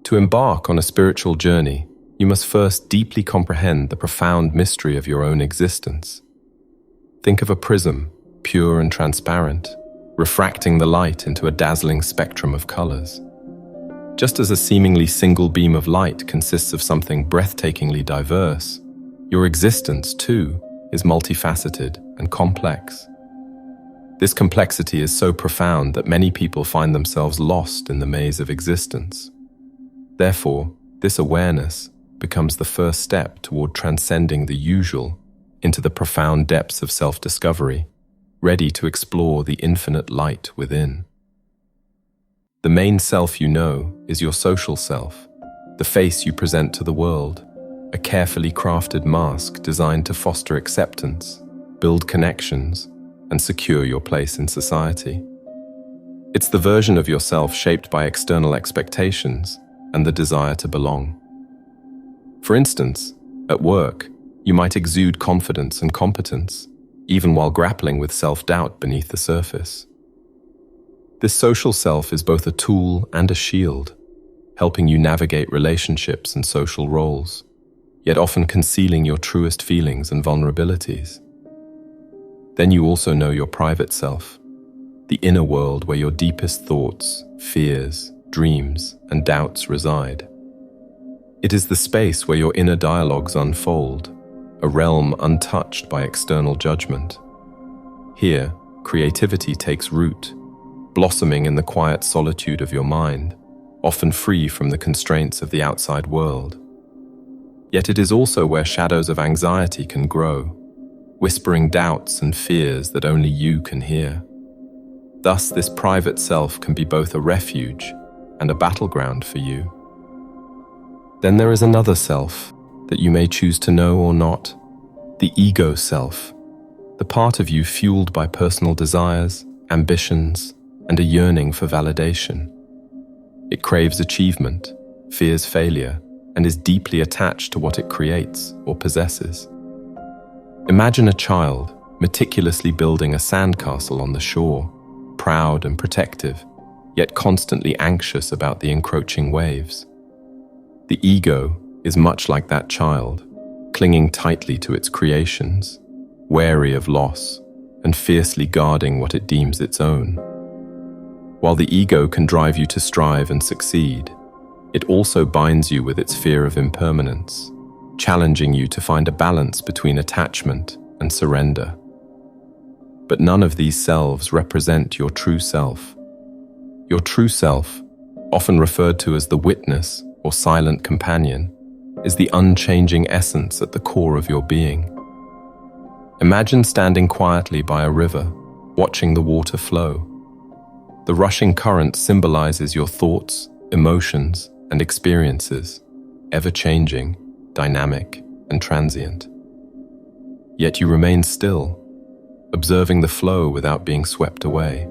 To embark on a spiritual journey, you must first deeply comprehend the profound mystery of your own existence. Think of a prism, pure and transparent, refracting the light into a dazzling spectrum of colors. Just as a seemingly single beam of light consists of something breathtakingly diverse, your existence, too, is multifaceted and complex. This complexity is so profound that many people find themselves lost in the maze of existence. Therefore, this awareness becomes the first step toward transcending the usual into the profound depths of self-discovery, ready to explore the infinite light within. The main self you know is your social self, the face you present to the world, a carefully crafted mask designed to foster acceptance, build connections, and secure your place in society. It's the version of yourself shaped by external expectations and the desire to belong. For instance, at work, you might exude confidence and competence, even while grappling with self-doubt beneath the surface. This social self is both a tool and a shield, helping you navigate relationships and social roles, yet often concealing your truest feelings and vulnerabilities. Then you also know your private self, the inner world where your deepest thoughts, fears, dreams, and doubts reside. It is the space where your inner dialogues unfold, a realm untouched by external judgment. Here, creativity takes root, blossoming in the quiet solitude of your mind, often free from the constraints of the outside world. Yet it is also where shadows of anxiety can grow, whispering doubts and fears that only you can hear. Thus, this private self can be both a refuge and a battleground for you. Then there is another self that you may choose to know or not, the ego self, the part of you fueled by personal desires, ambitions, and a yearning for validation. It craves achievement, fears failure, and is deeply attached to what it creates or possesses. Imagine a child meticulously building a sandcastle on the shore, proud and protective, yet constantly anxious about the encroaching waves. The ego is much like that child, clinging tightly to its creations, wary of loss, and fiercely guarding what it deems its own. While the ego can drive you to strive and succeed, it also binds you with its fear of impermanence, challenging you to find a balance between attachment and surrender. But none of these selves represent your true self. Your true self, often referred to as the witness or silent companion, is the unchanging essence at the core of your being. Imagine standing quietly by a river, watching the water flow. The rushing current symbolizes your thoughts, emotions, and experiences, ever-changing, dynamic, and transient. Yet you remain still, observing the flow without being swept away.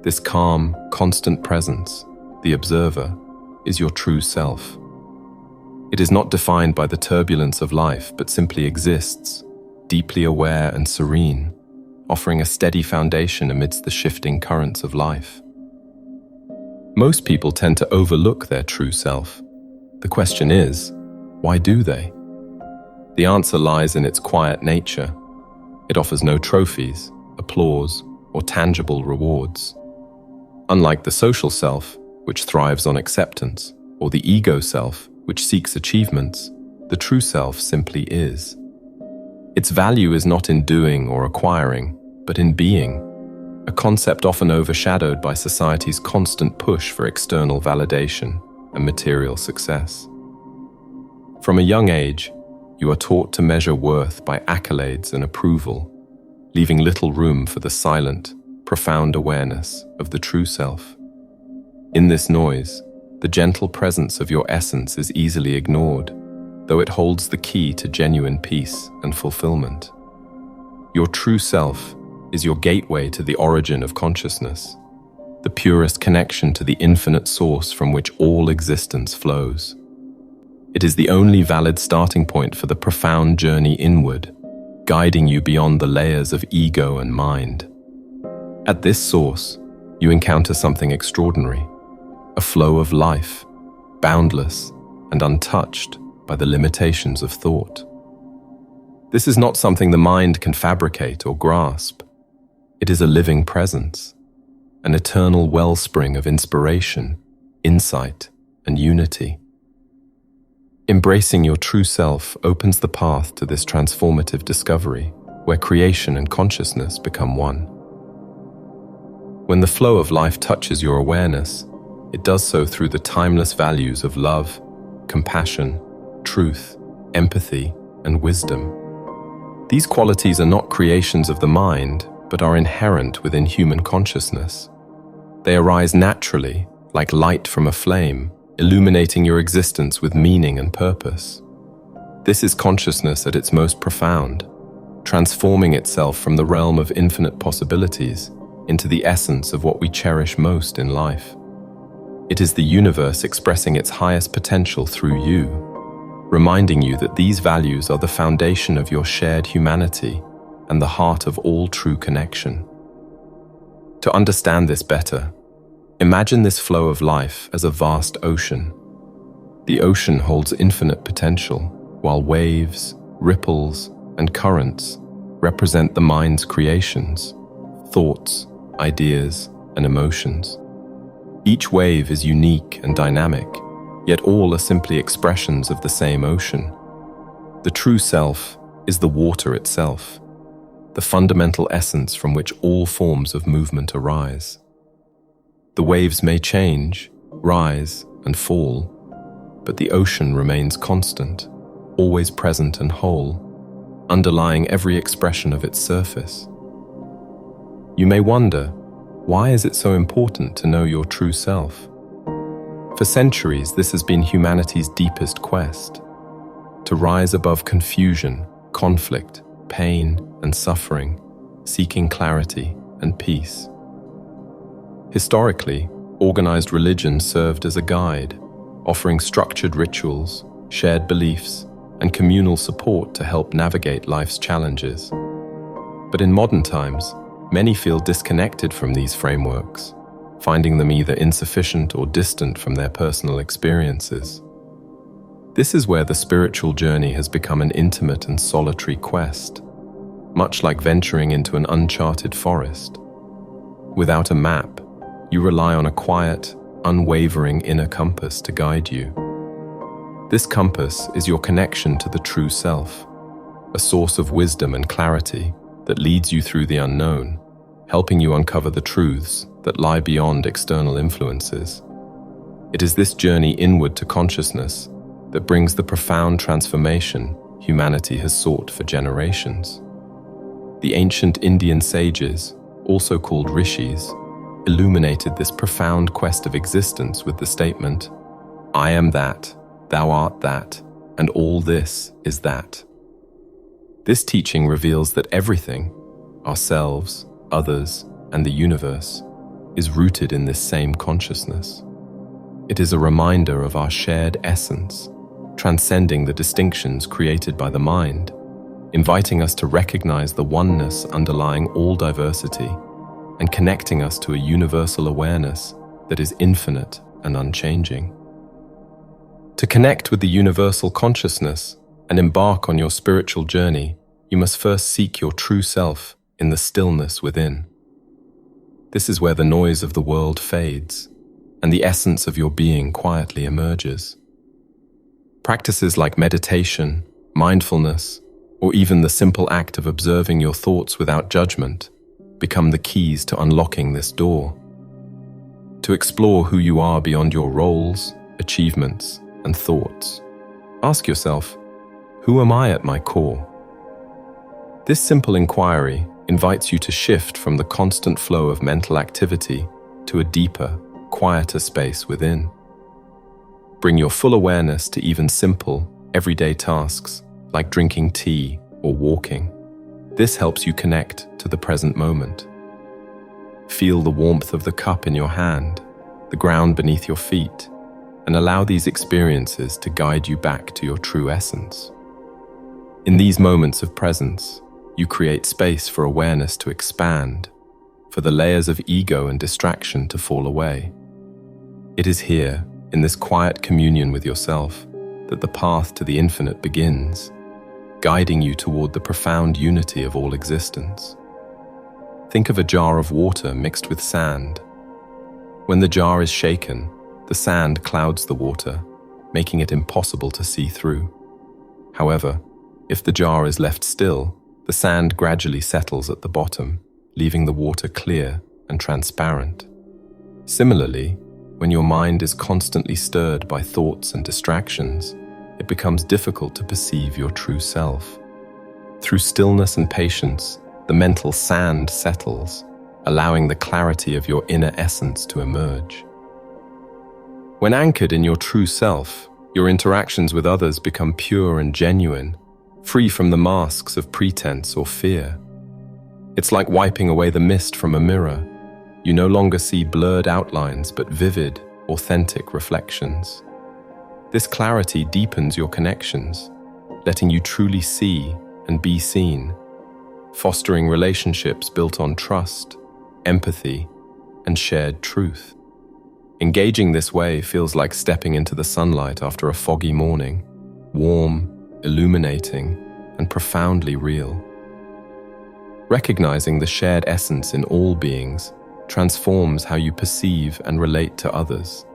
This calm, constant presence, the observer, is your true self. It is not defined by the turbulence of life, but simply exists, deeply aware and serene, offering a steady foundation amidst the shifting currents of life. Most people tend to overlook their true self. The question is, why do they? The answer lies in its quiet nature. It offers no trophies, applause, or tangible rewards. Unlike the social self, which thrives on acceptance, or the ego self, which seeks achievements, the true self simply is. Its value is not in doing or acquiring, but in being, a concept often overshadowed by society's constant push for external validation and material success. From a young age, you are taught to measure worth by accolades and approval, leaving little room for the silent, profound awareness of the true self. In this noise, the gentle presence of your essence is easily ignored, though it holds the key to genuine peace and fulfillment. Your true self is your gateway to the origin of consciousness, the purest connection to the infinite source from which all existence flows. It is the only valid starting point for the profound journey inward, guiding you beyond the layers of ego and mind. At this source, you encounter something extraordinary, a flow of life, boundless and untouched by the limitations of thought. This is not something the mind can fabricate or grasp. It is a living presence, an eternal wellspring of inspiration, insight, and unity. Embracing your true self opens the path to this transformative discovery, where creation and consciousness become one. When the flow of life touches your awareness, it does so through the timeless values of love, compassion, truth, empathy, and wisdom. These qualities are not creations of the mind, but are inherent within human consciousness. They arise naturally, like light from a flame, illuminating your existence with meaning and purpose. This is consciousness at its most profound, transforming itself from the realm of infinite possibilities into the essence of what we cherish most in life. It is the universe expressing its highest potential through you, reminding you that these values are the foundation of your shared humanity and the heart of all true connection. To understand this better, imagine this flow of life as a vast ocean. The ocean holds infinite potential, while waves, ripples, and currents represent the mind's creations, thoughts, ideas, and emotions. Each wave is unique and dynamic, yet all are simply expressions of the same ocean. The true self is the water itself, the fundamental essence from which all forms of movement arise. The waves may change, rise, and fall, but the ocean remains constant, always present and whole, underlying every expression of its surface. You may wonder, why is it so important to know your true self? For centuries, this has been humanity's deepest quest, to rise above confusion, conflict, pain, and suffering, seeking clarity and peace. Historically, organized religion served as a guide, offering structured rituals, shared beliefs, and communal support to help navigate life's challenges. But in modern times, many feel disconnected from these frameworks, finding them either insufficient or distant from their personal experiences. This is where the spiritual journey has become an intimate and solitary quest, much like venturing into an uncharted forest. Without a map, you rely on a quiet, unwavering inner compass to guide you. This compass is your connection to the true self, a source of wisdom and clarity that leads you through the unknown, helping you uncover the truths that lie beyond external influences. It is this journey inward to consciousness that brings the profound transformation humanity has sought for generations. The ancient Indian sages, also called rishis, illuminated this profound quest of existence with the statement, "I am that, thou art that, and all this is that." This teaching reveals that everything, ourselves, others, and the universe, is rooted in this same consciousness. It is a reminder of our shared essence, transcending the distinctions created by the mind, inviting us to recognize the oneness underlying all diversity and connecting us to a universal awareness that is infinite and unchanging. To connect with the universal consciousness and embark on your spiritual journey, you must first seek your true self in the stillness within. This is where the noise of the world fades and the essence of your being quietly emerges. Practices like meditation, mindfulness, or even the simple act of observing your thoughts without judgment become the keys to unlocking this door. To explore who you are beyond your roles, achievements, and thoughts, ask yourself, who am I at my core? This simple inquiry invites you to shift from the constant flow of mental activity to a deeper, quieter space within. Bring your full awareness to even simple, everyday tasks like drinking tea or walking. This helps you connect to the present moment. Feel the warmth of the cup in your hand, the ground beneath your feet, and allow these experiences to guide you back to your true essence. In these moments of presence, you create space for awareness to expand, for the layers of ego and distraction to fall away. It is here, in this quiet communion with yourself, that the path to the infinite begins, guiding you toward the profound unity of all existence. Think of a jar of water mixed with sand. When the jar is shaken, the sand clouds the water, making it impossible to see through. However, if the jar is left still, the sand gradually settles at the bottom, leaving the water clear and transparent. Similarly, when your mind is constantly stirred by thoughts and distractions, it becomes difficult to perceive your true self. Through stillness and patience, the mental sand settles, allowing the clarity of your inner essence to emerge. When anchored in your true self, your interactions with others become pure and genuine, free from the masks of pretense or fear. It's like wiping away the mist from a mirror. You no longer see blurred outlines, but vivid, authentic reflections. This clarity deepens your connections, letting you truly see and be seen, fostering relationships built on trust, empathy, and shared truth. Engaging this way feels like stepping into the sunlight after a foggy morning, warm, illuminating, and profoundly real. Recognizing the shared essence in all beings transforms how you perceive and relate to others.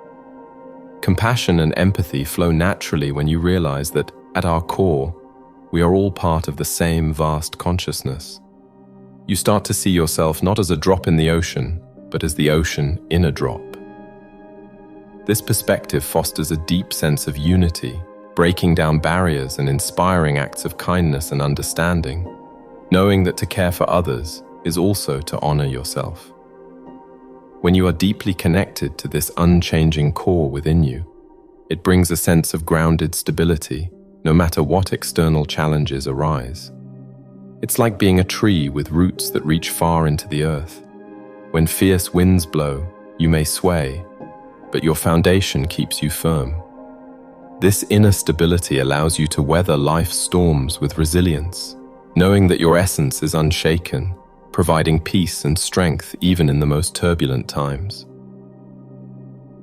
Compassion and empathy flow naturally when you realize that, at our core, we are all part of the same vast consciousness. You start to see yourself not as a drop in the ocean, but as the ocean in a drop. This perspective fosters a deep sense of unity, breaking down barriers and inspiring acts of kindness and understanding, knowing that to care for others is also to honor yourself. When you are deeply connected to this unchanging core within you, it brings a sense of grounded stability, no matter what external challenges arise. It's like being a tree with roots that reach far into the earth. When fierce winds blow, you may sway, but your foundation keeps you firm. This inner stability allows you to weather life's storms with resilience, knowing that your essence is unshaken, providing peace and strength even in the most turbulent times.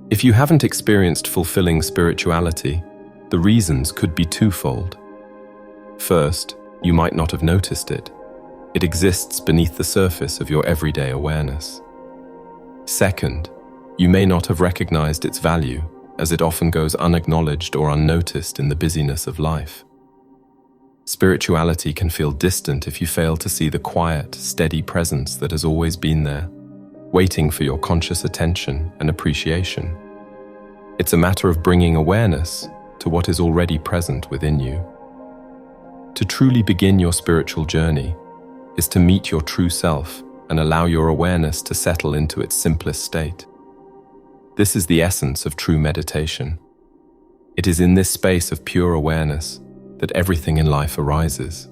If you haven't experienced fulfilling spirituality, the reasons could be twofold. First, you might not have noticed it. It exists beneath the surface of your everyday awareness. Second, you may not have recognized its value, as it often goes unacknowledged or unnoticed in the busyness of life. Spirituality can feel distant if you fail to see the quiet, steady presence that has always been there, waiting for your conscious attention and appreciation. It's a matter of bringing awareness to what is already present within you. To truly begin your spiritual journey is to meet your true self and allow your awareness to settle into its simplest state. This is the essence of true meditation. It is in this space of pure awareness that everything in life arises.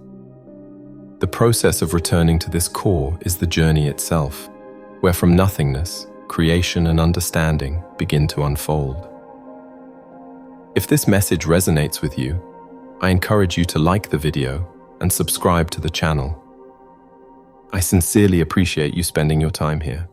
The process of returning to this core is the journey itself, where from nothingness, creation and understanding begin to unfold. If this message resonates with you, I encourage you to like the video and subscribe to the channel. I sincerely appreciate you spending your time here.